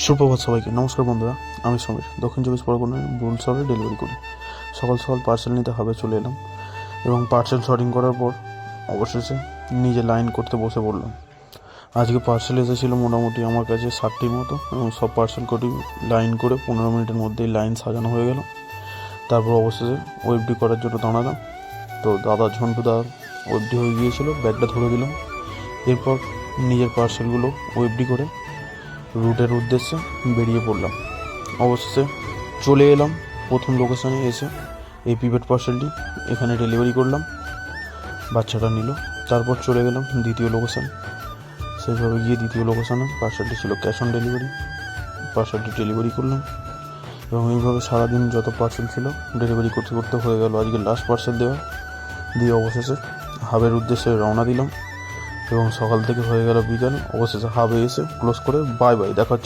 সুপ্রভাত সবাইকে। নমস্কার বন্ধুরা, আমি সমীর, দক্ষিণ চব্বিশ পরগনার বুল শহরে ডেলিভারি করি। সকাল সকাল পার্সেল নিতে হাবে চলে এলাম এবং পার্সেল শর্টিং করার পর অবশেষে নিজে লাইন করতে বসে পড়লাম। আজকে পার্সেল এসেছিলো মোটামুটি আমার কাছে 60টির মতো, এবং সব পার্সেল কটি লাইন করে 15 মিনিটের মধ্যেই লাইন সাজানো হয়ে গেল। তারপর অবশেষে ওয়েবডি করার জন্য দাঁড়ালাম। তো দাদা ঝন্টুদা ওয়েবডি হয়ে গিয়েছিলো, ব্যাগটা ধরে দিলাম। এরপর নিজের পার্সেলগুলো ওয়েবডি করে রুটের উদ্দেশ্যে বেরিয়ে পড়লাম। অবশেষে চলে এলাম প্রথম লোকেশানে। এসে এই প্রিপেড পার্সেলটি এখানে ডেলিভারি করলাম, বাচ্চাটা নিল। তারপর চলে গেলাম দ্বিতীয় লোকেশান। সেইভাবে গিয়ে দ্বিতীয় লোকেশানে পার্সেলটি ছিল ক্যাশ অন ডেলিভারি, পার্সেলটি ডেলিভারি করলাম। এবং এইভাবে সারাদিন যত পার্সেল ছিল ডেলিভারি করতে করতে হয়ে গেল আজকে লাস্ট পার্সেল দেওয়া। দিয়ে অবশেষে হাবের উদ্দেশ্যে রওনা দিলাম এবং সকাল থেকে হয়ে গেল বিকাল। অবশেষে হাবে এসে ক্লোজ করে বাই বাই, দেখা হচ্ছে।